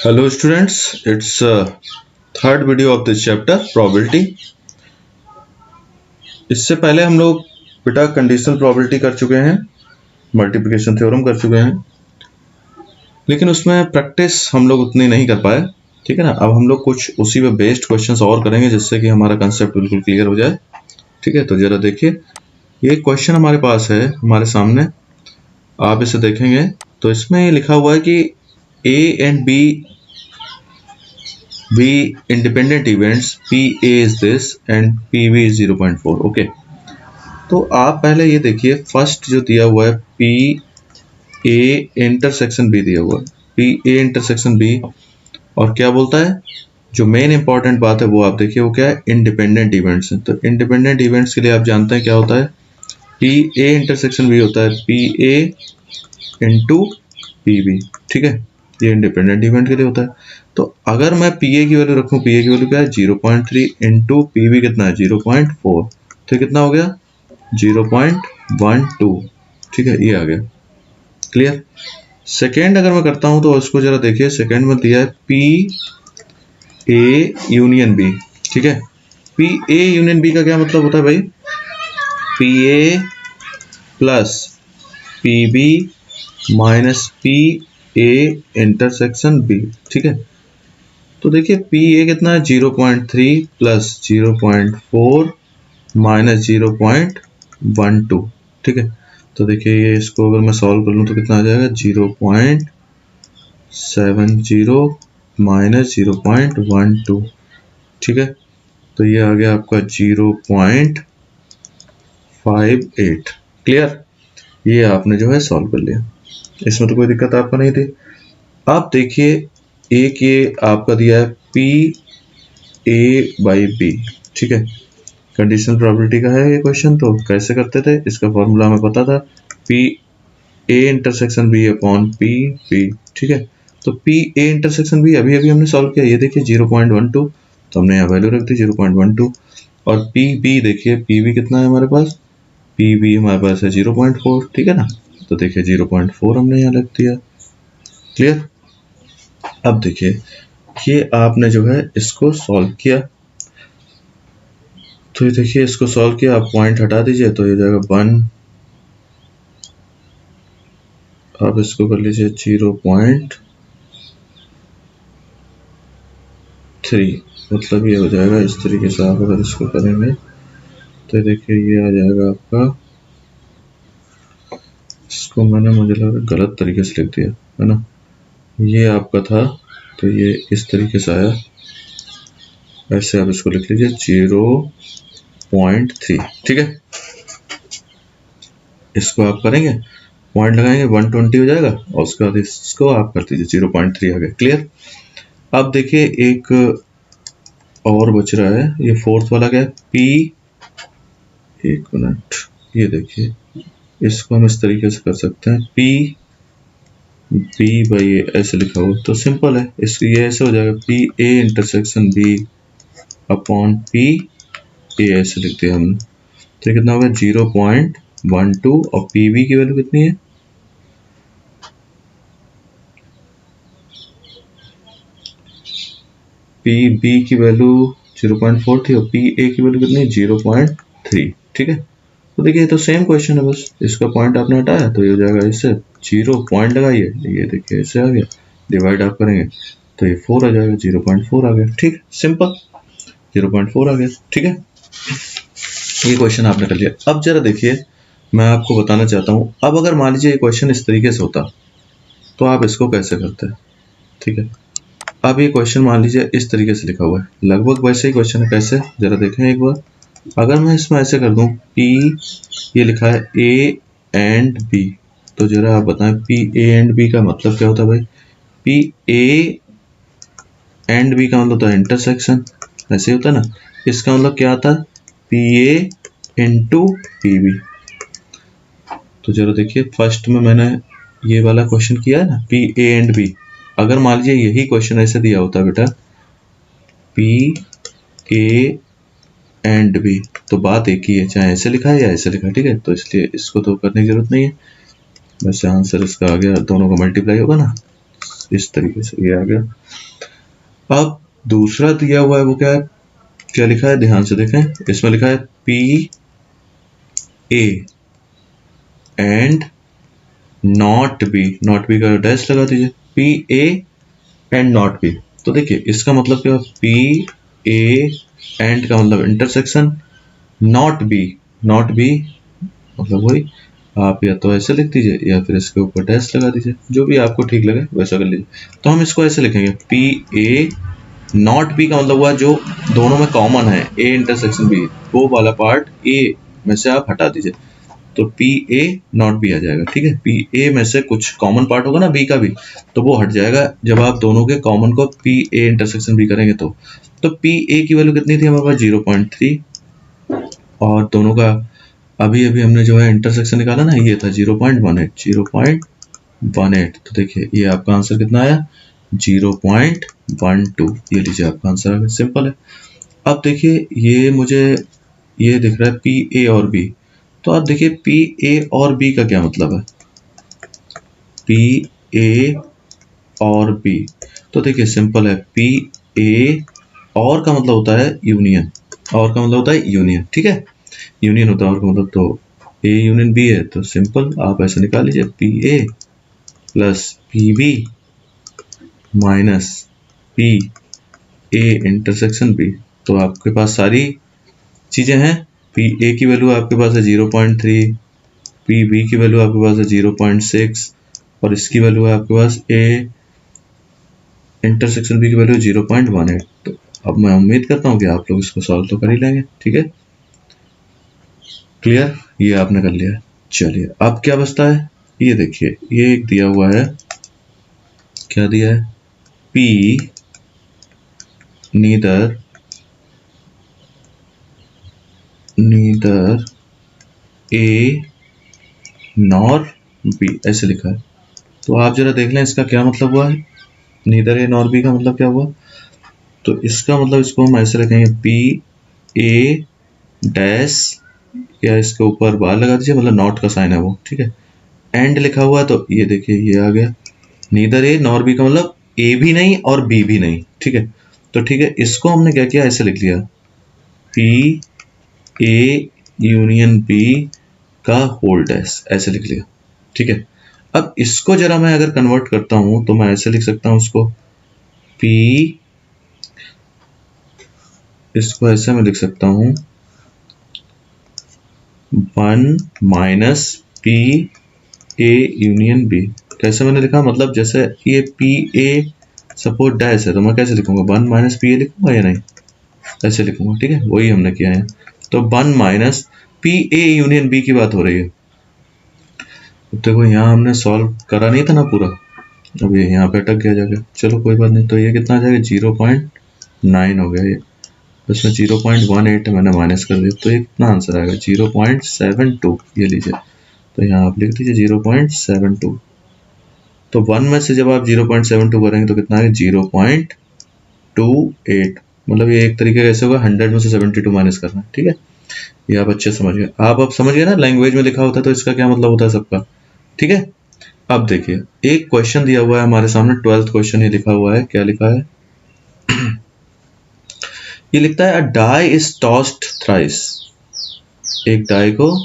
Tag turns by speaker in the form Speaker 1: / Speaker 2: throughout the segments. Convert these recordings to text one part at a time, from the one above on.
Speaker 1: Hello students, it's third video of this chapter probability. इससे पहले हम लोग बेटा कंडीशनल प्रोबेबिलिटी कर चुके हैं, मल्टीप्लिकेशन थ्योरम कर चुके हैं, लेकिन उसमें प्रैक्टिस हम लोग उतनी नहीं कर पाए। ठीक है ना। अब हम लोग कुछ उसी पे बेस्ड क्वेश्चंस और करेंगे जिससे कि हमारा कंसेप्ट बिल्कुल क्लियर हो जाए। ठीक है, तो जरा देखिए, ये क्वेश्चन हमारे पास है हमारे सामने, आप इसे देखेंगे तो इसमें ये लिखा हुआ है कि A and B independent events, PA is this and PB is 0.4. Okay, तो आप पहले ये देखिए, फर्स्ट जो दिया हुआ है PA इंटरसेक्शन B दिया हुआ है, PA इंटरसेक्शन B, और क्या बोलता है, जो मेन इंपॉर्टेंट बात है वो आप देखिए वो क्या है, इंडिपेंडेंट इवेंट्स है। तो इंडिपेंडेंट इवेंट्स के लिए आप जानते हैं क्या होता है, PA इंटरसेक्शन B होता है PA इंटू PB। ठीक है, ये इंडिपेंडेंट इवेंट के लिए होता है। तो अगर मैं PA की वैल्यू रखूं, PA की वैल्यू क्या है 0.3 इंटू PB कितना है 0.4, तो कितना हो गया 0.12। ठीक है, ये आ गया क्लियर। सेकेंड अगर मैं करता हूं तो उसको जरा देखिए, सेकेंड में दिया है PA यूनियन B। ठीक है, PA यूनियन B का क्या मतलब होता है भाई, PA plus PB minus PA intersection B। ठीक है, तो देखिए PA कितना है 0.3 प्लस 0.4 माइनस 0.12। ठीक है, तो देखिए ये इसको अगर मैं सॉल्व कर लूँ तो कितना आ जाएगा 0.70 माइनस 0.12। ठीक है, तो ये आ गया आपका 0.58। क्लियर, ये आपने जो है सॉल्व कर लिया, इसमें तो कोई दिक्कत आपको नहीं थी। आप देखिए एक ये आपका दिया है PA/B। ठीक है, कंडीशनल प्रोबेबिलिटी का है ये क्वेश्चन। तो कैसे करते थे, इसका फॉर्मूला हमें पता था, PA intersection B upon PB। ठीक है, तो PA इंटरसेक्शन B अभी अभी हमने सॉल्व किया, ये देखिए 0.12, तो हमने यहाँ वैल्यू रख दी 0.12। और PB देखिए, PB कितना है हमारे पास, PB हमारे पास है 0.4। ठीक है ना, तो देखिए 0.4 हमने यहाँ रख दिया। क्लियर। अब देखिए ये आपने जो है इसको सॉल्व किया, तो ये देखिए इसको सॉल्व किया, आप पॉइंट हटा दीजिए तो ये जाएगा 1, आप इसको कर लीजिए 0.3, मतलब ये हो जाएगा इस तरीके से। आप अगर इसको करेंगे तो देखिए ये आ जाएगा आपका, इसको मैंने मुझे लगा गलत तरीके से लिख दिया है ना, ये आपका था तो ये इस तरीके से आया, ऐसे आप इसको लिख लीजिए 0.3। ठीक है, इसको आप करेंगे, पॉइंट लगाएंगे 120 हो जाएगा, और उसके बाद इसको आप कर दीजिए 0.3 आ गया। क्लियर। अब देखिए एक और बच रहा है, ये फोर्थ वाला क्या है, एक मिनट, ये देखिए इसको हम इस तरीके से कर सकते हैं, B बाई ए ऐसे लिखा हुआ, तो सिंपल है, इस ये ऐसे हो जाएगा PA intersection B upon PA ऐसे लिख दिया हमने, तो कितना होगा 0.12, और PB की वैल्यू कितनी है, PB की वैल्यू 0.4 थी और PA की वैल्यू कितनी है 0.3। ठीक है, तो देखिए तो सेम क्वेश्चन है, बस इसका पॉइंट आपने हटाया तो ये हो जाएगा, इससे 0 पॉइंट लगाइए, ये देखिए ऐसे आ गया, डिवाइड आप करेंगे तो ये 4 आ जाएगा, 0.4 आ गया। ठीक, सिंपल 0.4 आ गया। ठीक है, ये क्वेश्चन आपने कर लिया। अब जरा देखिए मैं आपको बताना चाहता हूँ, अब अगर मान लीजिए ये क्वेश्चन इस तरीके से होता तो आप इसको कैसे करते हैं। ठीक है, अब ये क्वेश्चन मान लीजिए इस तरीके से लिखा हुआ है, लगभग वैसे ही क्वेश्चन है, कैसे जरा देखें एक बार। अगर मैं इसमें ऐसे कर दूं, P ये लिखा है A एंड B, तो जरा आप बताएं PA एंड B का मतलब क्या होता है भाई, PA एंड B का मतलब होता है इंटरसेक्शन, ऐसे होता है ना, इसका मतलब क्या आता है PA इंटू PB। तो जरा देखिए फर्स्ट में मैंने ये वाला क्वेश्चन किया है ना, PA एंड B, अगर मान लीजिए यही क्वेश्चन ऐसे दिया होता बेटा PA एंड B, तो बात एक ही है, चाहे ऐसे लिखा है या ऐसे लिखा है। ठीक है, तो इसलिए इसको तो करने की जरूरत नहीं है, वैसे आंसर इसका आ गया, दोनों का मल्टीप्लाई होगा ना, इस तरीके से ये आ गया। अब दूसरा दिया हुआ है वो क्या है, क्या लिखा है, ध्यान से देखें, इसमें लिखा है P A and not be का डैश लगा दीजिए, P A and not be. तो देखिए इसका मतलब क्या, पी ए एंड का मतलब इंटरसेक्शन, नॉट बी मतलब वही, आप या तो ऐसे लिख दीजिए या फिर इसके ऊपर डैश लगा दीजिए, जो भी आपको ठीक लगे वैसा कर लीजिए। तो हम इसको ऐसे लिखेंगे, पी ए नॉट बी का मतलब हुआ जो दोनों में कॉमन है, ए इंटरसेक्शन बी, वो वाला पार्ट ए में से आप हटा दीजिए, तो पी ए नॉट बी आ जाएगा। ठीक है, पी ए में से कुछ कॉमन पार्ट होगा ना बी का भी, तो वो हट जाएगा जब आप दोनों के कॉमन को पी ए इंटरसेक्शन बी करेंगे। तो पी ए की वैल्यू कितनी थी हमारे पास, 0.3, और दोनों का अभी हमने जो है इंटरसेक्शन निकाला ना, ये था 0.18। तो देखिए ये आपका आंसर कितना आया, 0.12। ये लीजिए आपका आंसर आ गया, सिंपल है। अब देखिए ये मुझे ये दिख रहा है पी ए और बी, तो आप देखिए पी ए और बी का क्या मतलब है, पी ए और बी, तो देखिए सिंपल है, पी ए और का मतलब होता है यूनियन, ठीक है, यूनियन होता है और का मतलब, तो ए यूनियन बी है, तो सिंपल आप ऐसे निकाल लीजिए, P A plus P B minus P A intersection B. तो आपके पास सारी चीजें हैं, पी ए की वैल्यू आपके पास है 0.3, पी बी की वैल्यू आपके पास है 0.6, और इसकी वैल्यू है आपके पास ए इंटरसेक्शन बी की वैल्यू 0.18। तो अब मैं उम्मीद करता हूँ कि आप लोग इसको सॉल्व तो कर ही लेंगे। ठीक है, क्लियर, ये आपने कर लिया। चलिए अब क्या बचता है, ये देखिए ये एक दिया हुआ है, क्या दिया है, P neither A nor be ऐसे लिखा है। तो आप जरा देख लें इसका क्या मतलब हुआ है, नीदर ए नॉर बी का मतलब क्या हुआ। तो इसका मतलब इसको हम ऐसे लिखेंगे, पी ए डैश, या इसके ऊपर बार लगा दीजिए, मतलब नॉट का साइन है वो, ठीक है, एंड लिखा हुआ है, तो ये देखिए ये आ गया, नीदर ए नॉर बी का मतलब ए भी नहीं और बी भी नहीं। ठीक है, तो ठीक है, इसको हमने क्या किया, ऐसे लिख लिया, पी ए यूनियन बी का होल डैश, ऐसे लिख लिया। ठीक है, अब इसको जरा मैं अगर कन्वर्ट करता हूं तो मैं ऐसे लिख सकता हूं इसको, पी, इसको ऐसे मैं लिख सकता हूं 1 minus P A union B. कैसे मैंने लिखा, मतलब जैसे ये पी ए सपोज डैश है, तो मैं कैसे लिखूंगा, 1 माइनस पी ए लिखूंगा या नहीं, ऐसे लिखूंगा। ठीक है, वही हमने किया है। तो 1 minus P A union B की बात हो रही है। देखो यहाँ हमने सॉल्व करा नहीं था ना पूरा, अब ये यहाँ पे अटक गया जाके, चलो कोई बात नहीं। तो ये कितना आ जाएगा, 0.9 हो गया ये, इसमें 0.18 मैंने माइनस कर दिया, तो ये कितना आंसर आएगा, 0.72। ये लीजिए, तो यहाँ आप लिख दीजिए 0.72। तो 1 में से जब आप 0.72 करेंगे तो कितना आएगा, 0.28। मतलब ये एक तरीके का ऐसे होगा, 100 में से 72 माइनस करना है। ठीक है, ये आप अच्छे समझ गए। आप अब समझ गए ना, लैंग्वेज में लिखा होता है तो इसका क्या मतलब होता है सबका। ठीक है, अब देखिए एक क्वेश्चन दिया हुआ है हमारे सामने, 12th क्वेश्चन ये लिखा हुआ है, क्या लिखा है ये लिखता है, a die is tossed thrice, एक डाई को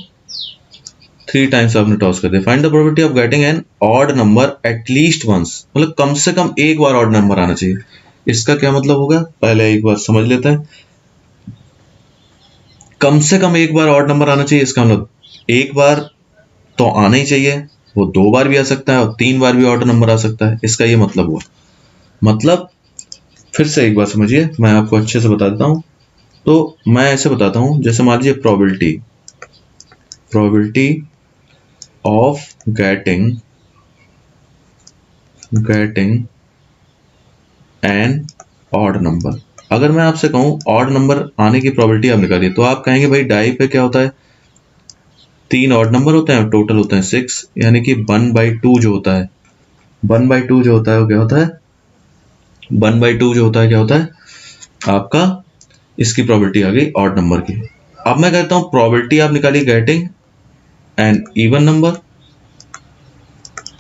Speaker 1: 3 टाइम्स आपने टॉस कर दिया, find the probability of getting an odd number at least once, मतलब कम से कम एक बार ऑड नंबर आना चाहिए। इसका क्या मतलब होगा, पहले एक बार समझ लेते हैं, कम से कम एक बार ऑड नंबर आना चाहिए, इसका मतलब एक बार तो आना ही चाहिए, वो 2 बार भी आ सकता है और 3 बार भी ऑड नंबर आ सकता है, इसका ये मतलब हुआ। मतलब फिर से एक बार समझिए, मैं आपको अच्छे से बता देता हूं। तो मैं ऐसे बताता हूं, जैसे मान लीजिए probability of getting an odd number, अगर मैं आपसे कहूं ऑड नंबर आने की प्रोबेबिलिटी आप निकालिए, तो आप कहेंगे भाई डाई पे क्या होता है, 3 ऑड नंबर होते हैं, टोटल होते हैं 6, यानी कि 1/2 जो होता है, 1/2 जो होता है वो क्या होता है, 1/2 जो होता है क्या होता है आपका, इसकी प्रोबेबिलिटी आ गई ऑड नंबर की। अब मैं कहता हूं प्रोबेबिलिटी आप निकालिए गेटिंग एन इवन नंबर,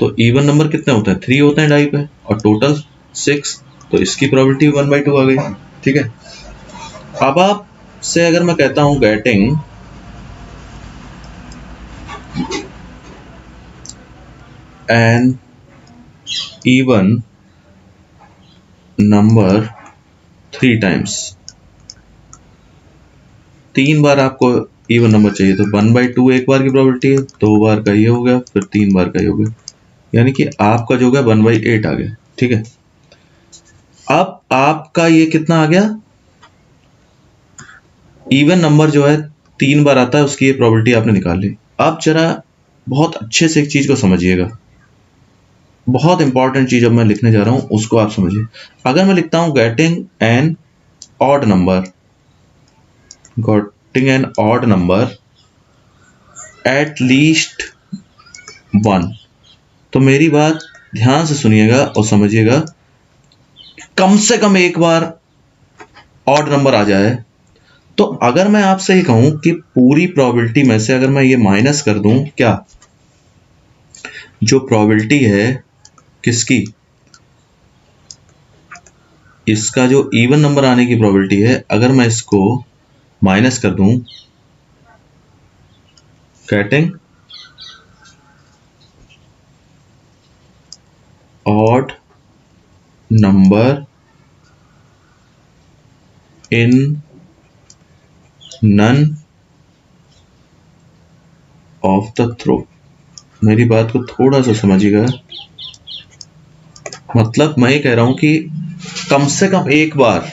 Speaker 1: तो इवन नंबर कितने होते हैं, 3 होते हैं डाई पे, और टोटल 6, तो इसकी प्रोबेबिलिटी 1/2 आ गई। ठीक है, अब आप से अगर मैं कहता हूं getting an even number 3 times, 3 बार आपको इवन नंबर चाहिए, तो 1/2 एक बार की प्रोबेबिलिटी है, 2 बार का ये हो गया, फिर 3 बार का ये हो गया, यानी कि आपका जो है 1/8 आ गया। ठीक है, अब आपका ये कितना आ गया, इवन नंबर जो है 3 बार आता है उसकी ये प्रोबेबिलिटी आपने निकाल ली। अब जरा बहुत अच्छे से एक चीज को समझिएगा, बहुत इंपॉर्टेंट चीज अब मैं लिखने जा रहा हूं, उसको आप समझिए। अगर मैं लिखता हूं getting an odd number, getting an odd number at least 1, तो मेरी बात ध्यान से सुनिएगा और समझिएगा, कम से कम एक बार ऑड नंबर आ जाए। तो अगर मैं आपसे ये कहूं कि पूरी प्रोबेबिलिटी में से अगर मैं ये माइनस कर दूं, क्या जो प्रोबेबिलिटी है किसकी, इसका जो इवन नंबर आने की प्रोबेबिलिटी है, अगर मैं इसको माइनस कर दूं getting odd number in none of the throw, मेरी बात को थोड़ा सा समझिएगा, मतलब मैं ये कह रहा हूं कि कम से कम एक बार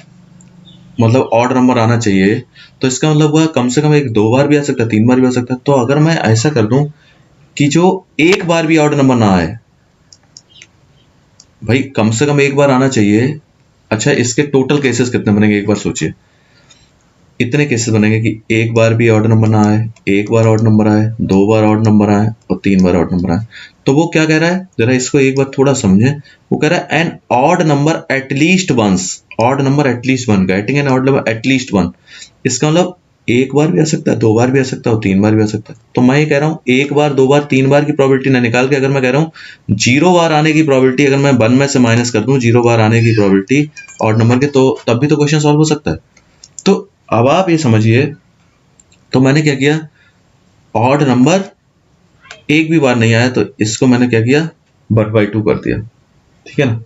Speaker 1: मतलब ऑड नंबर आना चाहिए, तो इसका मतलब हुआ कम से कम 2 बार भी आ सकता है, 3 बार भी आ सकता है। तो अगर मैं ऐसा कर दूं कि जो एक बार भी ऑड नंबर ना आए, भाई कम से कम एक बार आना चाहिए। अच्छा, इसके टोटल केसेस कितने बनेंगे एक बार सोचिए, इतने केसेस बनेंगे कि एक बार भी ऑड नंबर ना आए, एक बार ऑड नंबर आए, 2 बार ऑड नंबर आए और 3 बार ऑड नंबर आए। तो वो क्या कह रहा है, जरा इसको एक बार थोड़ा समझे, वो कह रहा है an odd number at least once, odd number at least one, getting an odd number at least one, इसका मतलब एक बार भी आ सकता है, 2 बार भी आ सकता है और 3 बार भी आ सकता है। तो मैं ये कह रहा हूँ एक बार, 2 बार, 3 बार की प्रोबेबिलिटी ना निकाल के, अगर मैं कह रहा हूँ 0 बार आने की प्रोबेबिलिटी, अगर मैं 1 में से माइनस कर दूं 0 बार आने की प्रोबेबिलिटी ऑड नंबर के, तो तब भी तो क्वेश्चन सॉल्व हो सकता है। तो अब आप ये समझिए, तो मैंने क्या किया, ऑड नंबर एक भी बार नहीं आया तो इसको मैंने क्या किया, 1/2 कर दिया। ठीक है ना,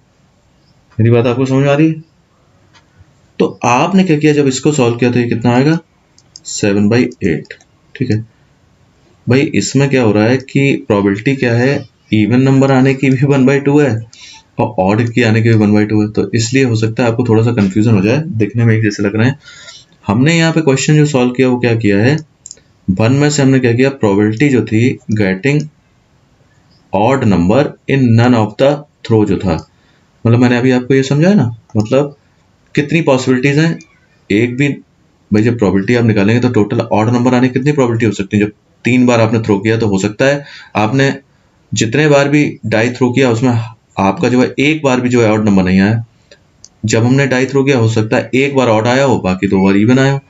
Speaker 1: मेरी बात आपको समझ में आ रही है। तो आपने क्या किया, जब इसको सॉल्व किया तो ये कितना आएगा, 7/8। ठीक है भाई, इसमें क्या हो रहा है कि प्रोबेबिलिटी क्या है, इवन नंबर आने की भी 1/2 है और ऑड की आने की भी 1/2 है, तो इसलिए हो सकता है आपको थोड़ा सा कंफ्यूजन हो जाए, दिखने में एक जैसे लग रहे हैं। हमने यहाँ पे क्वेश्चन जो सॉल्व किया वो क्या किया है, 1 में से हमने क्या किया, प्रोबेबिलिटी जो थी getting odd number in none of the throw जो था, मतलब मैंने अभी आपको ये समझाया ना, मतलब कितनी पॉसिबिलिटीज हैं, एक भी, भाई जब प्रोबेबिलिटी आप निकालेंगे तो टोटल ऑड नंबर आने की कितनी प्रोबेबिलिटी हो सकती है। जब 3 बार आपने थ्रो किया तो हो सकता है आपने जितने बार भी डाई थ्रो किया उसमें आपका जो है एक बार भी जो है ऑड नंबर नहीं आया। जब हमने डाई थ्रो किया हो सकता है एक बार ऑड आया हो, बाकी 2 बार इवन आया हो,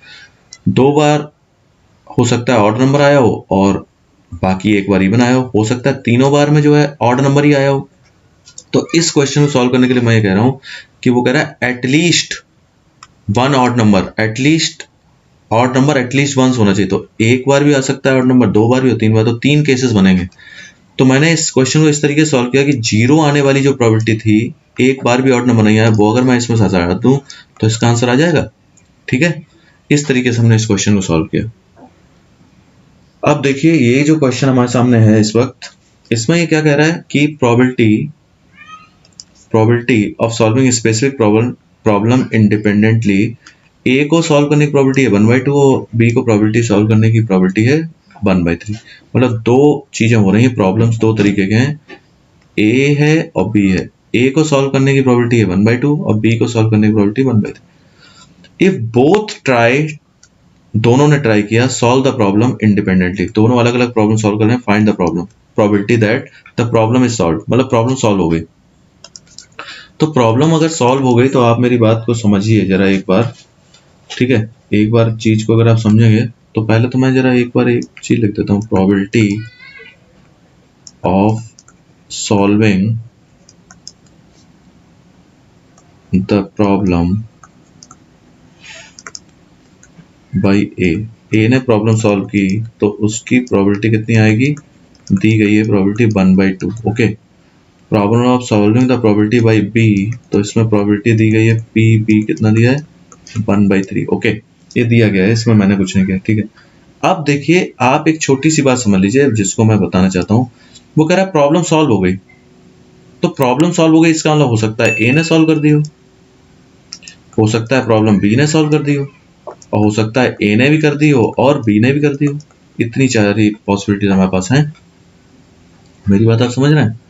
Speaker 1: 2 बार हो सकता है ऑड नंबर आया हो और बाकी एक बार इवन आया हो सकता है तीनों बार में जो है ऑड नंबर ही आया हो। तो इस क्वेश्चन को सॉल्व करने के लिए मैं ये कह रहा हूं कि वो कह रहा है at least one odd number, at least odd number at least once होना चाहिए। तो एक बार भी आ सकता है ऑड नंबर, 2 बार भी हो, 3 बार, तो 3 केसेस बनेंगे। तो मैंने इस क्वेश्चन को इस तरीके से सॉल्व किया कि 0 आने वाली जो प्रोबेबिलिटी थी, एक बार भी ऑड नंबर नहीं आया, वो अगर मैं इसमें हटा दूं तो इसका आंसर आ जाएगा। ठीक है, इस तरीके से हमने इस क्वेश्चन को सॉल्व किया। अब देखिए ये जो क्वेश्चन हमारे सामने है इस वक्त, इसमें ये क्या कह रहा है कि probability of solving specific problem independently, A को सॉल्व करने की प्रोबेबिलिटी है 1/2 और बी को प्रोबेबिलिटी सॉल्व करने की प्रोबेबिलिटी है 1/3। मतलब 2 चीजें हो रही हैं, प्रॉब्लम्स 2 तरीके के हैं, ए है और बी है। ए को सॉल्व करने की प्रोबेबिलिटी है 1/2 और बी को सॉल्व करने की प्रोबेबिलिटी 1/3। इफ बोथ ट्राई, दोनों ने ट्राई किया, सॉल्व द प्रॉब्लम इंडिपेंडेंटली, दोनों अलग अलग प्रॉब्लम सॉल्व कर रहे हैं, find the problem, probability that the problem is solve, मतलब प्रॉब्लम सॉल्व हो गई। तो प्रॉब्लम अगर सॉल्व हो गई तो आप मेरी बात को समझिए जरा एक बार। ठीक है, एक बार चीज को अगर आप समझेंगे तो पहले तो मैं जरा एक बार एक चीज लिख देता हूं, probability of solving the problem by A ने प्रॉब्लम सॉल्व की तो उसकी प्रोबेबिलिटी कितनी आएगी, दी गई है probability 1/2। Okay, problem of solving the probability by B, तो इसमें प्रोबेबिलिटी दी गई है पी, बी कितना दिया है 1/3। ओके, ये दिया गया है, इसमें मैंने कुछ नहीं किया। ठीक है, अब देखिए आप एक छोटी सी बात समझ लीजिए जिसको मैं बताना चाहता हूँ। वो कह रहा है प्रॉब्लम सॉल्व हो गई, तो प्रॉब्लम सॉल्व हो गई इसका मतलब हो सकता है ए ने सॉल्व कर दी हो सकता है प्रॉब्लम बी ने सॉल्व कर दी हो, और हो सकता है ए ने भी कर दी हो और बी ने भी कर दी हो। इतनी सारी पॉसिबिलिटीज हमारे पास हैं। मेरी बात आप समझ रहे हैं?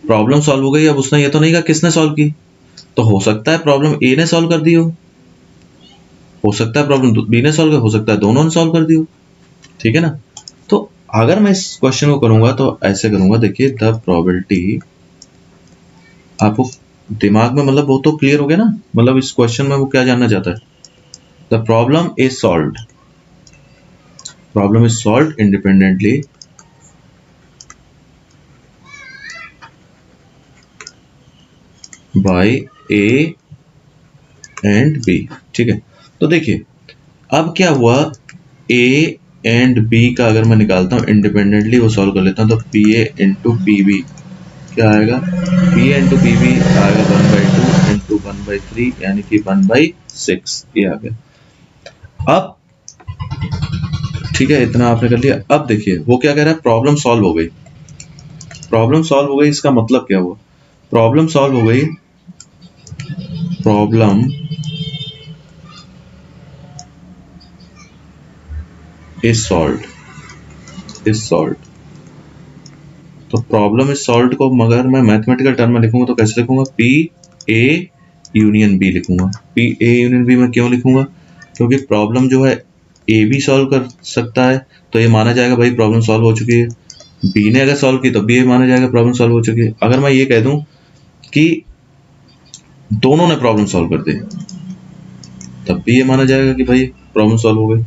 Speaker 1: प्रॉब्लम सॉल्व हो गई, अब उसने ये तो नहीं कहा किसने सॉल्व की, तो हो सकता है प्रॉब्लम ए ने सॉल्व कर दी हो सकता है प्रॉब्लम बी ने सॉल्व कर, हो सकता है दोनों ने सॉल्व कर दी हो। ठीक है ना? तो अगर मैं इस क्वेश्चन को करूंगा तो ऐसे करूंगा, देखिए द प्रोबेबिलिटी, आपको दिमाग में मतलब वो तो क्लियर हो गया ना, मतलब इस क्वेश्चन में वो क्या जानना चाहता है। The problem is solved, problem is solved independently by A and B. ठीक है, तो देखिए अब क्या हुआ, ए एंड बी का अगर मैं निकालता हूँ इंडिपेंडेंटली वो सॉल्व कर लेता हूँ, तो P A into P B क्या आएगा, P A into P B आएगा 1/2 इंटू 1/3 यानी कि 1/6, ये आ गया। अब ठीक है, इतना आपने कर लिया। अब देखिए वो क्या कह रहा है, प्रॉब्लम सॉल्व हो गई, प्रॉब्लम सॉल्व हो गई, इसका मतलब क्या हुआ, प्रॉब्लम सॉल्व हो गई, प्रॉब्लम इज सॉल्व्ड, तो प्रॉब्लम इज सॉल्व्ड को मगर मैं मैथमेटिकल टर्म में लिखूंगा तो कैसे लिखूंगा, पी ए यूनियन बी लिखूंगा। पी ए यूनियन बी में क्यों लिखूंगा, क्योंकि प्रॉब्लम जो है ए भी सॉल्व कर सकता है, तो ये माना जाएगा भाई प्रॉब्लम सॉल्व हो चुकी है। बी ने अगर सॉल्व की तो बी माना जाएगा प्रॉब्लम सॉल्व हो चुकी है। अगर मैं ये कह दूं कि दोनों ने प्रॉब्लम सॉल्व कर दी तब भी ये माना जाएगा कि भाई प्रॉब्लम सॉल्व हो गई।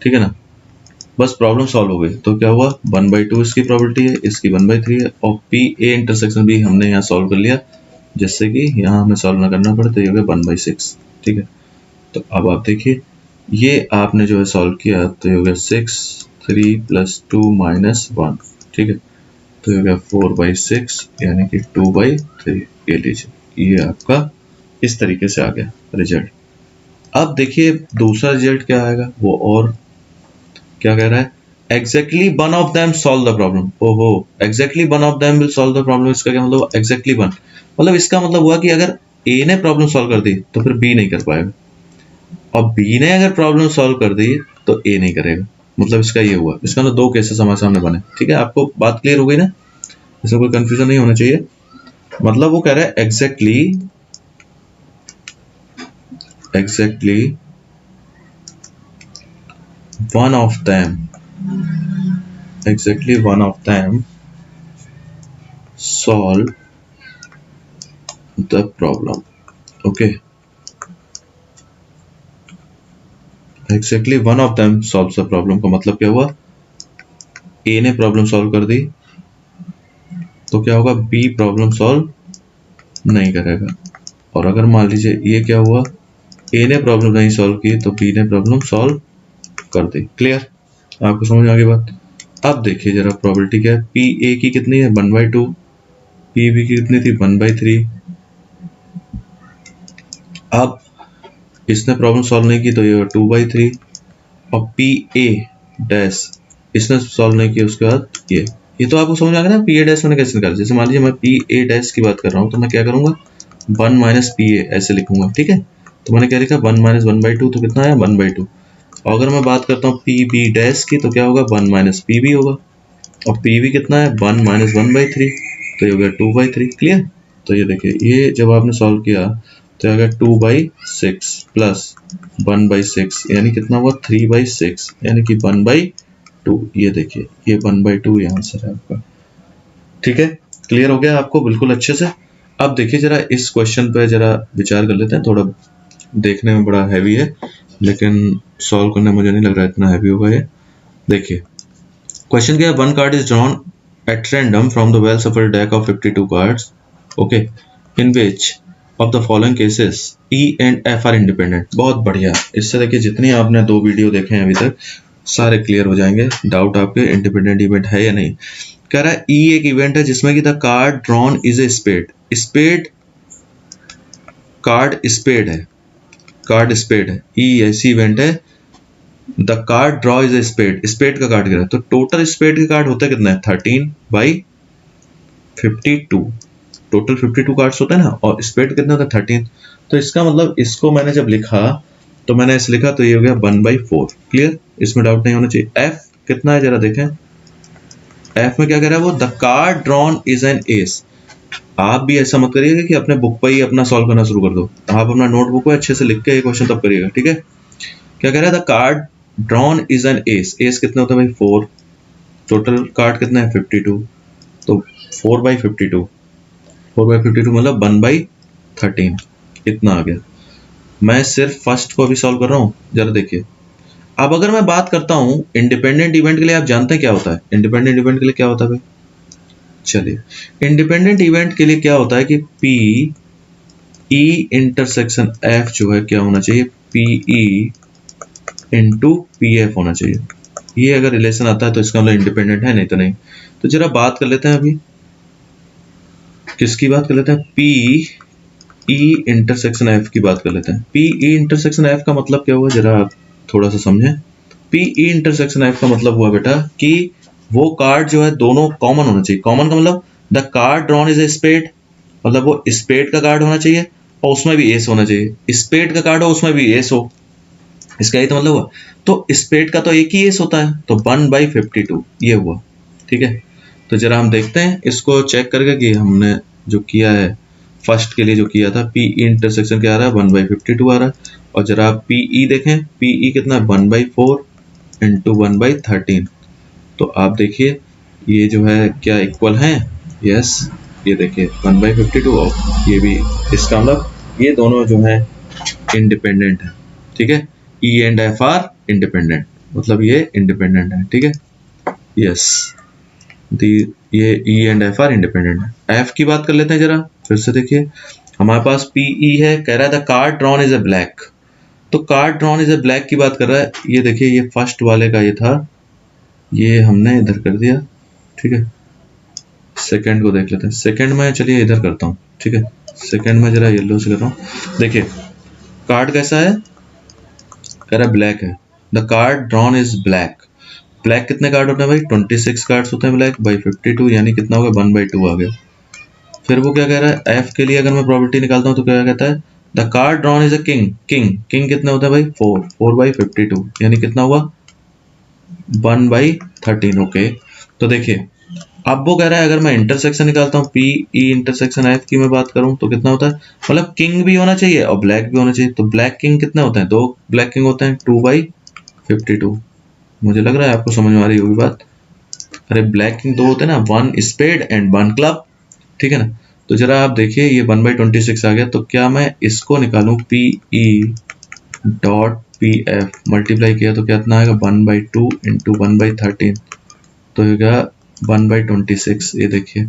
Speaker 1: ठीक है ना, बस प्रॉब्लम सॉल्व हो गई तो क्या हुआ, 1/2 इसकी प्रोबेबिलिटी है, इसकी 1/3 है, और पी ए इंटरसेक्शन बी हमने यहाँ सॉल्व कर लिया, जिससे कि यहाँ हमें सॉल्व ना करना पड़े, तो ये हो गया 1/6। ठीक है, तो अब आप देखिए ये आपने जो है सॉल्व किया तो ये हो गया 6, 3 + 2 - 1। ठीक है, तो ये हो गया 4/6 यानी कि 2/3। ये लीजिए, ये आपका इस तरीके से आ गया रिजल्ट। अब देखिए दूसरा रिजल्ट क्या आएगा, वो और क्या कह रहा है, exactly one of them solve the problem. ओहो, exactly one of them will solve the problem, इसका क्या मतलब, एग्जैक्टली वन मतलब इसका मतलब हुआ कि अगर ए ने प्रॉब्लम सॉल्व कर दी तो फिर बी नहीं कर पाएगा, और बी ने अगर प्रॉब्लम सॉल्व कर दी तो ए नहीं करेगा। मतलब इसका ये हुआ, इसका मतलब दो केसेस हमारे सामने बने। ठीक है, आपको बात क्लियर हो गई ना, इसमें कोई कंफ्यूजन नहीं होना चाहिए। मतलब वो कह रहा है exactly one of them solve the problem। okay, exactly one of them solves the problem का मतलब क्या हुआ, ए ने प्रॉब्लम सॉल्व कर दी तो क्या होगा, बी प्रॉब्लम सॉल्व नहीं करेगा। और अगर मान लीजिए ये क्या हुआ, ए ने प्रॉब्लम नहीं सॉल्व की तो बी ने प्रॉब्लम सॉल्व कर दी। क्लियर, आपको समझ आ गई बात। अब देखिए जरा प्रोबेबिलिटी क्या है, पी ए की कितनी है 1/2, पी बी की कितनी थी 1/3। अब इसने प्रॉब्लम सॉल्व नहीं की तो ये 2/3, और पी ए डैश इसने सॉल्व नहीं किया उसके बाद ये तो आपको समझ आ गया ना, पी ए डैश मैंने कैसे निकाला। जैसे मान लीजिए मैं पी ए डैश की बात कर रहा हूँ तो मैं क्या करूंगा, 1 - पी ए ऐसे लिखूंगा। ठीक है, तो मैंने क्या लिखा 1 - 1/2, तो कितना आया 1/2। और अगर मैं बात करता हूँ पी बी डैश की तो क्या होगा 1 - पी बी होगा, और पी बी कितना है 1 - 1/3, तो ये हो गया 2/3। क्लियर, तो ये देखिए ये जब आपने सॉल्व किया तो आ गया 2/6 प्लस 1/6 यानी कितना हुआ 3/6 यानी कि 1/2। ये देखिए ये 1/2 ये आंसर है आपका। ठीक है, क्लियर हो गया आपको बिल्कुल अच्छे से। अब देखिए जरा इस क्वेश्चन पे जरा विचार कर लेते हैं, थोड़ा देखने में बड़ा हैवी है लेकिन सॉल्व करने में मुझे नहीं लग रहा है इतना हैवी होगा ये। देखिए क्वेश्चन क्या है, one card is drawn at random from the well shuffled deck of 52 cards, okay, in which of the following cases E and F are independent। बहुत बढ़िया, इससे देखिए जितनी आपने 2 वीडियो देखे हैं अभी तक सारे क्लियर हो जाएंगे डाउट आपके इंडिपेंडेंट इवेंट है या नहीं। कह रहा है ई एक इवेंट है जिसमें कि the card drawn is a spade, spade card spade है, कार्ड स्पेड है। ई ऐसी इवेंट है the card draw is a spade, spade का कार्ड गिरा। तो टोटल स्पेड के कार्ड होता है कितना है 13/52, टोटल 52 कार्ड्स होते हैं ना, और स्पेड कितना होता है 13। तो इसका मतलब इसको मैंने जब लिखा तो मैंने ऐसे लिखा तो ये हो गया 1/4। क्लियर, इसमें डाउट नहीं होना चाहिए। एफ कितना है जरा देखें, एफ में क्या कह रहा है वो, the card drawn is an S. आप भी ऐसा मत करिएगा कि अपने बुक पर ही अपना सॉल्व करना शुरू कर दो, आप अपना नोटबुक में अच्छे से लिख के क्वेश्चन तब करिएगा, ठीक है। क्या कह रहा है, the card drawn is an S, S कितना होता है भाई 4, टोटल कार्ड कितना है 52, तो 4/52, 4/52 मतलब 1/13, इतना आ गया। मैं सिर्फ फर्स्ट को अभी सॉल्व कर रहा हूँ, जरा देखिए। अब अगर मैं बात करता हूँ इंडिपेंडेंट इवेंट के लिए, आप जानते हैं क्या होता है इंडिपेंडेंट इवेंट के लिए क्या होता है भाई, चलिए इंडिपेंडेंट इवेंट के लिए क्या होता है कि पी ई इंटरसेक्शन एफ जो है क्या होना चाहिए, P E into P F होना चाहिए। ये अगर रिलेशन आता है तो इसका मतलब इंडिपेंडेंट है, नहीं तो नहीं। तो जरा बात कर लेते हैं अभी, किसकी बात कर लेते हैं, पी ई इंटरसेक्शन एफ की बात कर लेते हैं। पी ई इंटरसेक्शन एफ का मतलब क्या हुआ, जरा आप थोड़ा सा समझें। पी ई इंटरसेक्शन एफ का मतलब हुआ बेटा कि वो कार्ड जो है दोनों कॉमन होना चाहिए। कॉमन का मतलब the card drawn is a spade, मतलब वो स्पेड का कार्ड होना चाहिए और उसमें भी एस होना चाहिए। स्पेड का कार्ड हो उसमें भी एस हो, इसका यही तो मतलब हुआ। तो स्पेड का तो एक ही एस होता है, तो 1/52 ये हुआ, ठीक है। तो जरा हम देखते हैं इसको चेक करके कि हमने जो किया है फर्स्ट के लिए जो किया था, पी ई इंटरसेक्शन क्या आ रहा है 1/52 आ रहा है। और जरा आप पी ई देखें, पी ई कितना है 1/4 इंटू 1/13। तो आप देखिए ये जो है क्या इक्वल है, यस ये देखिए 1/52 और ये भी, इसका मतलब ये दोनों जो है इंडिपेंडेंट है, ठीक है। E and F R independent, मतलब ये इंडिपेंडेंट है, ठीक है, यस ये E and F R independent है। एफ की बात कर लेते हैं जरा, फिर से देखिए हमारे पास पी ई है, कह रहा है the card drawn is a black. तो card drawn is a black की बात कर रहा है, ये देखिए ये फर्स्ट वाले का ये था, ये हमने इधर कर दिया, ठीक है। सेकंड को देख लेते हैं, सेकंड में चलिए इधर करता हूँ, ठीक है। सेकंड में जरा येलो से कर रहा हूँ, देखिए कार्ड कैसा है, कह रहा है ब्लैक है, the card drawn is black. Black कितने कार्ड होते हैं भाई 26 कार्ड्स होते हैं ब्लैक बाई 52, यानी कितना हो गया 1/2 आ गया। फिर वो क्या कह रहा है, एफ के लिए अगर मैं प्रॉपर्टी निकालता हूँ तो क्या कहता है, the card drawn is a king, king king कितना होता है भाई 4/52, यानी कितना हुआ 1/13, ओके। तो देखिए अब वो कह रहा है अगर मैं इंटरसेक्शन निकालता हूँ, पी ई इंटरसेक्शन एफ की मैं बात करूँ तो कितना होता है, मतलब किंग भी होना चाहिए और ब्लैक भी होना चाहिए। तो ब्लैक किंग कितने होते हैं, 2 ब्लैक किंग होते हैं 2/52। मुझे लग रहा है आपको समझ में आ रही होगी बात। अरे ब्लैक किंग 2 होते हैं ना, 1 स्पेड एंड 1 क्लब, ठीक है ना। तो जरा आप देखिए ये 1/26 आ गया, तो क्या मैं इसको निकालूं P E dot P F multiply किया तो कितना आएगा 1/2 इंटू 1/13, तो होगा 1/26। ये देखिए,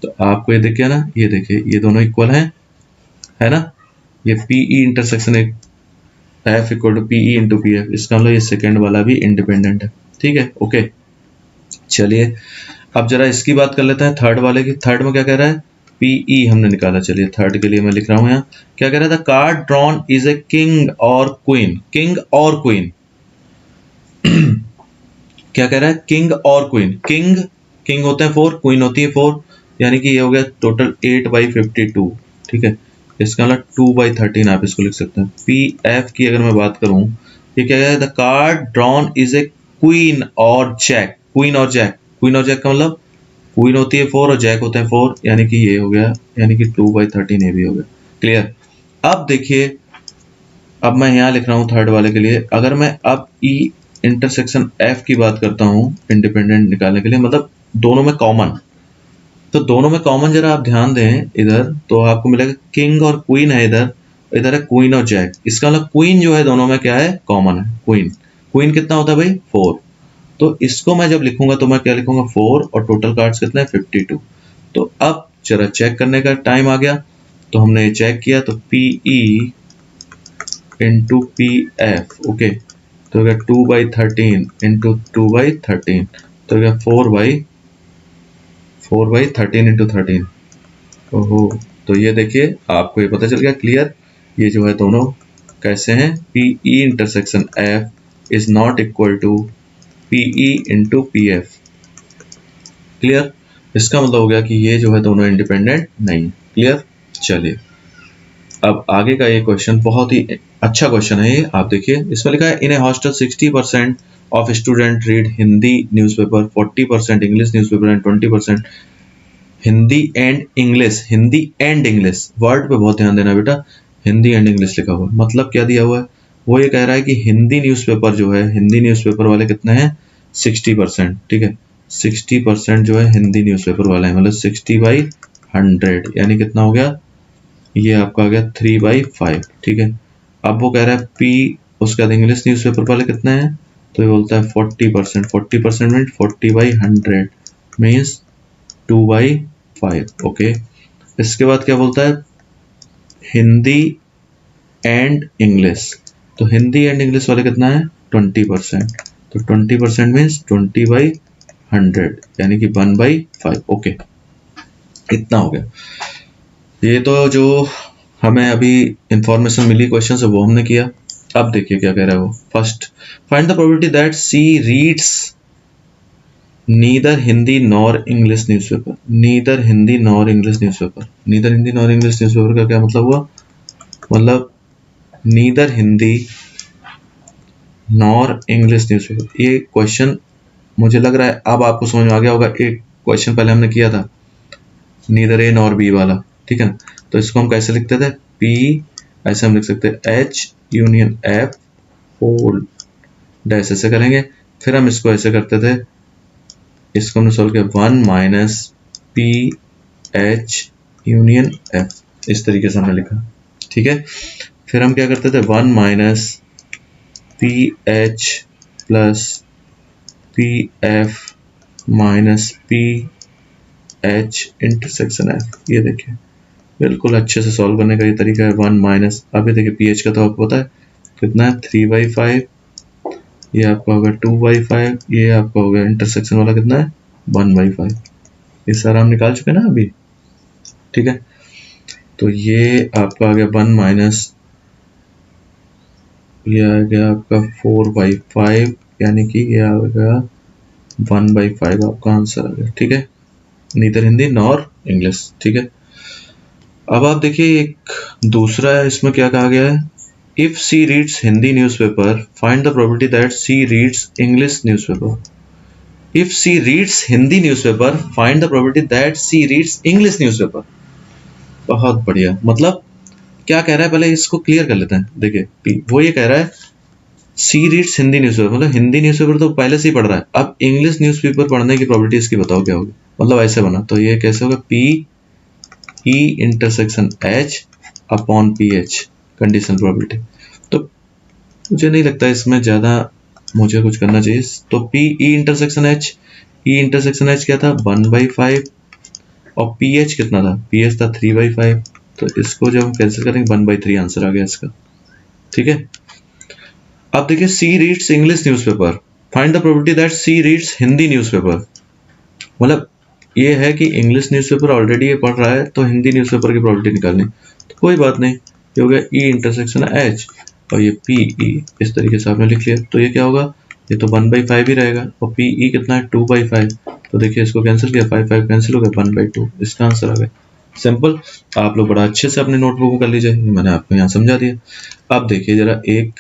Speaker 1: तो आपको ये देखिए ना, ये देखिए ये दोनों इक्वल हैं, है ना। ये पी ई इंटरसेक्शन एक F equal to P E into P F, इसका मतलब ये सेकेंड वाला भी इंडिपेंडेंट है, ठीक है, ओके। चलिए अब जरा इसकी बात कर लेते हैं थर्ड वाले की। थर्ड में क्या कह रहा है, पी ई हमने निकाला, चलिए थर्ड के लिए मैं लिख रहा हूं यहाँ, क्या कह रहा था, card drawn is a king और क्वीन, किंग और क्वीन क्या कह रहा है, किंग और क्वीन, किंग किंग होते हैं 4, क्वीन होती है 4, यानी कि ये हो गया टोटल 8/52, ठीक है। इसका मतलब 2/13 आप इसको लिख सकते हैं। पी एफ की अगर मैं बात करूं, ये क्या है, the card drawn is A queen और जैक, क्वीन और जैक, क्वीन और जैक का मतलब क्वीन होती है 4 और जैक होते हैं 4, यानी कि ये हो गया, यानी कि 2/13 ये भी हो गया, क्लियर। अब देखिए अब मैं यहाँ लिख रहा हूँ थर्ड वाले के लिए, अगर मैं अब ई इंटरसेक्शन एफ की बात करता हूँ इंडिपेंडेंट निकालने के लिए, मतलब दोनों में कॉमन, तो दोनों में कॉमन जरा आप ध्यान दें इधर, तो आपको मिलेगा किंग और क्वीन है इधर, इधर है क्वीन और जैक। इसका मतलब क्वीन जो है दोनों में क्या है, कॉमन है, क्वीन, क्वीन कितना होता है भाई 4, तो इसको मैं जब लिखूंगा तो मैं क्या लिखूंगा 4 और टोटल कार्ड्स कितने हैं 52। तो अब जरा चेक करने का टाइम आ गया, तो हमने ये चेक किया तो PE इंटू PF, ओके, तो क्या 2/13 इंटू 2/13, तो क्या 4/13 इंटू 13। ओहो, तो ये देखिए आपको ये पता चल गया क्लियर, ये जो है दोनों कैसे हैं, PE intersection F is not equal to PE into PF। Clear, इसका मतलब हो गया कि ये जो है दोनों इंडिपेंडेंट नहीं। क्लियर, चलिए अब आगे का ये क्वेश्चन बहुत ही अच्छा क्वेश्चन है ये, आप देखिए इसमें लिखा है in a hostel 60% of student read Hindi newspaper, 40% English newspaper and 20% Hindi and English. Hindi and English word पे बहुत ध्यान देना बेटा, हिंदी एंड इंग्लिश लिखा हुआ है, मतलब क्या दिया हुआ है, वो ये कह रहा है कि हिंदी न्यूज़पेपर जो है, हिंदी न्यूज़पेपर वाले कितने हैं 60%, ठीक है, 60% जो है हिंदी न्यूज़पेपर वाला है, मतलब 60/100 यानी कितना हो गया, ये आपका आ गया 3/5, ठीक है। अब वो कह रहा है P, उसके बाद इंग्लिश न्यूज़पेपर वाले कितने हैं, तो ये बोलता है 40%, 40% मीन 40/100 मीन्स 2/5, ओके। इसके बाद क्या बोलता है हिंदी एंड इंग्लिश, तो हिंदी एंड इंग्लिश वाले कितना है 20%, तो 20% मीन्स 20/100 यानी कि 1/5, ओके, इतना हो गया। ये तो जो हमें अभी इंफॉर्मेशन मिली क्वेश्चन से वो हमने किया। अब देखिए क्या कह रहा है वो, first find the probability that she reads neither Hindi nor English newspaper. Neither Hindi nor English newspaper, neither Hindi nor English newspaper का क्या मतलब हुआ, मतलब neither Hindi nor English newspaper. ये क्वेश्चन मुझे लग रहा है अब आपको समझ में आ गया होगा, एक क्वेश्चन पहले हमने किया था नीदर ए नॉर बी वाला, ठीक है ना, तो इसको हम कैसे लिखते थे, P ऐसे हम लिख सकते हैं H union F whole dash, ऐसे करेंगे, फिर हम इसको ऐसे करते थे, इसको हमने सोल्व किया 1 माइनस PH यूनियन F, इस तरीके से हमने लिखा, ठीक है। फिर हम क्या करते थे 1 minus PH plus PF minus PH intersection F। ये देखिए बिल्कुल अच्छे से सॉल्व करने का ये तरीका है, 1 माइनस, अब ये देखिए PH का तो आपको पता है कितना है 3/5, ये आपका होगा 2/5, ये आपका हो गया इंटरसेक्शन वाला कितना है 1/5, ये सारा हम निकाल चुके ना अभी, ठीक है। तो ये आपका आ गया 1 माइनस, ये आ गया आपका 4/5 यानी कि ये आ गया 1/5 आपका आंसर आ गया, ठीक है, नीदर हिंदी नॉर इंग्लिश, ठीक है। अब आप देखिए एक दूसरा है, इसमें क्या कहा गया है, if she reads Hindi newspaper find the probability that she reads English newspaper. If she reads Hindi newspaper find the probability that she reads English newspaper. बहुत बढ़िया, मतलब क्या कह रहा है, पहले इसको क्लियर कर लेते हैं। देखिए वो ये कह रहा है सी रीड्स हिंदी न्यूज़पेपर, मतलब हिंदी न्यूज़पेपर तो पहले से ही पढ़ रहा है, अब इंग्लिश न्यूज़पेपर पढ़ने की प्रोबेबिलिटी इसकी बताओ क्या होगी, मतलब ऐसे बना, तो ये कैसे होगा PE intersection H upon PH condition probability. तो मुझे नहीं लगता इसमें ज़्यादा मुझे कुछ करना चाहिए, तो PE intersection H, E intersection H क्या था 1/5 और PH कितना था, PH था 3/5, तो इसको जब हम कैंसिल करेंगे 1/3 आंसर आ गया इसका, ठीक है। अब देखिए she reads English newspaper find the probability that she reads Hindi newspaper, मतलब ये है कि इंग्लिश न्यूज़पेपर ऑलरेडी ये पढ़ रहा है तो हिंदी न्यूज़पेपर की प्रोबेबिलिटी निकालनी, तो कोई बात नहीं, ये हो गया E इंटरसेक्शन H और ये PE, इस तरीके से आपने लिख लिया, तो ये क्या होगा, ये तो 1/5 ही रहेगा और PE कितना है 2/5, तो देखिए इसको कैंसिल किया 5 कैंसिल हो गया 1/2, इसका आंसर आ गया। सिंपल, आप लोग बड़ा अच्छे से अपने नोटबुक में कर लीजिए, मैंने आपको यहाँ समझा दिया। अब देखिए जरा एक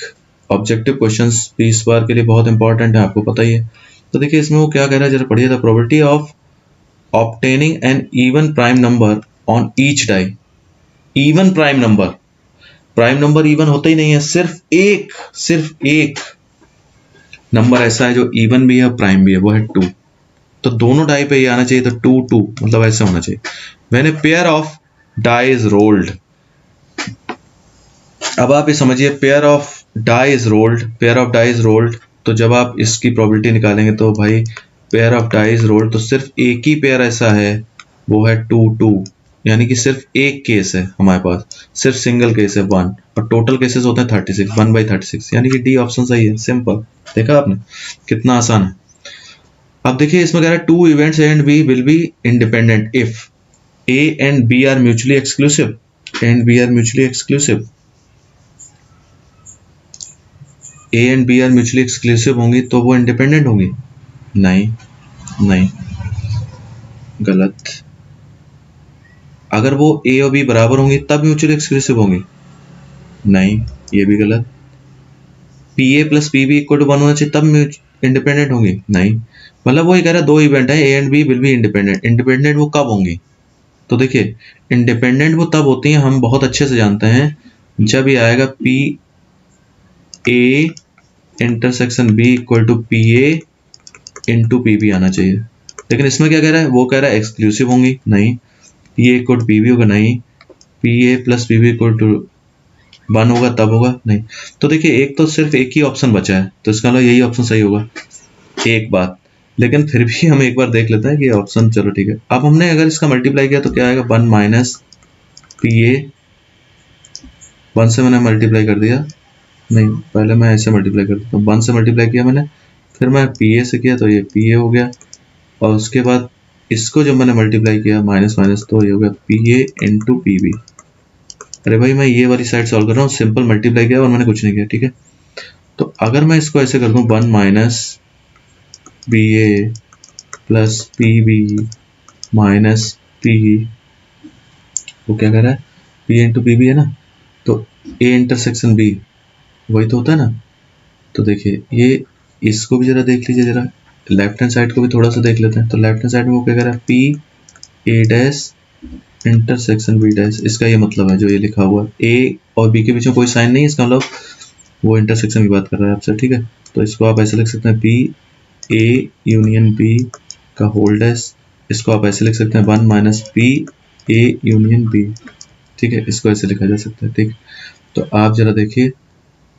Speaker 1: ऑब्जेक्टिव क्वेश्चंस 20 बार के लिए बहुत इंपॉर्टेंट है, आपको पता ही है, तो देखिए इसमें वो क्या कह रहा है जरा पढ़िए, the probability of obtaining an even prime number on each die। even prime number even होता ही नहीं है, सिर्फ एक नंबर ऐसा है जो even भी है और प्राइम भी है, वो है 2, तो दोनों डाई पे ये आना चाहिए, तो 2 2 मतलब ऐसा होना चाहिए। when a pair of die is rolled, अब आप ये समझिए pair of die is rolled तो जब आप इसकी प्रोबेबिलिटी निकालेंगे तो भाई पेयर ऑफ डाइज रोल्ड, तो सिर्फ एक ही पेयर ऐसा है, वो है 2 2, यानी कि सिर्फ एक केस है हमारे पास, सिर्फ सिंगल केस है 1, और टोटल केसेस होते हैं 36, 1/36, यानी कि डी ऑप्शन सही है। सिंपल, देखा आपने कितना आसान है। अब देखिए इसमें कह रहा है 2 events A and B will be independent if A and B are mutually exclusive, and B are mutually exclusive, A and B are mutually exclusive होंगी तो वो इंडिपेंडेंट होंगी? नहीं, नहीं, गलत। अगर वो ए और बी बराबर होंगी तब म्यूचुअली एक्सक्लूसिव होंगी? नहीं, ये भी गलत। P A plus P B equal to 1 होना चाहिए तब इंडिपेंडेंट होंगी? नहीं। मतलब वो ये कह रहा है 2 इवेंट है A and B will be independent, independent वो कब होंगी? तो देखिए इंडिपेंडेंट वो तब होती हैं, हम बहुत अच्छे से जानते हैं, जब ये आएगा P A intersection B equal to P A into P B आना चाहिए। लेकिन इसमें क्या कह रहा है, वो कह रहा है एक्सक्लूसिव होंगी? नहीं। P A equal to P B होगा? नहीं। P A plus P B equal to 1 होगा तब होगा? नहीं। तो देखिए एक तो सिर्फ एक ही ऑप्शन बचा है, तो इसका मतलब यही ऑप्शन सही होगा। एक बात, लेकिन फिर भी हम एक बार देख लेते हैं कि ऑप्शन, चलो ठीक है। अब हमने अगर इसका मल्टीप्लाई किया तो क्या आएगा, 1 माइनस पी ए, 1 से मैंने मल्टीप्लाई कर दिया, नहीं पहले मैं ऐसे मल्टीप्लाई कर देता हूँ, 1 से मल्टीप्लाई किया मैंने, फिर मैं पी ए से किया तो ये पी ए हो गया, और उसके बाद इसको जब मैंने मल्टीप्लाई किया माइनस माइनस तो ये हो गया P A into P B. अरे भाई मैं ये वाली साइड सॉल्व कर रहा हूँ, सिंपल मल्टीप्लाई किया और मैंने कुछ नहीं किया, ठीक है। तो अगर मैं इसको ऐसे कर दूँ 1 minus B A plus P B minus P, वो क्या कर रहा है, पी इंटू पी बी है ना, तो ए इंटरसेक्शन बी वही तो होता है ना। तो देखिए ये, इसको भी जरा देख लीजिए, जरा लेफ्ट हैंड साइड को भी थोड़ा सा देख लेते हैं। तो लेफ्ट हैंड साइड में वो क्या कर रहा है, P A dash intersection B dash, इसका ये मतलब है जो ये लिखा हुआ है, ए और बी के बीच में कोई साइन नहीं है, इसका मतलब वो इंटरसेक्शन की बात कर रहा है आपसे, ठीक है। तो इसको आप ऐसे लिख सकते हैं पी ए यूनियन बी का होल डैश, इसको आप ऐसे लिख सकते हैं 1 minus P A union B, ठीक है, इसको ऐसे लिखा जा सकता है, ठीक। तो आप जरा देखिए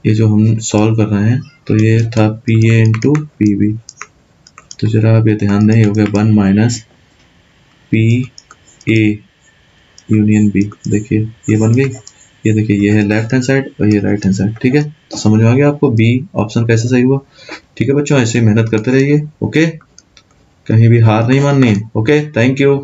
Speaker 1: ये जो हम सॉल्व कर रहे हैं, तो ये था P A into P B, तो जरा आप ये ध्यान दें, ये हो गया 1 minus P A union B, देखिए ये बन गई, ये देखिए ये है लेफ्ट हैंड साइड और ये राइट हैंड साइड, ठीक है। तो समझ में आ गया आपको बी ऑप्शन कैसे सही हुआ, ठीक है बच्चों, ऐसे ही मेहनत करते रहिए, ओके, कहीं भी हार नहीं माननी है, ओके, थैंक यू।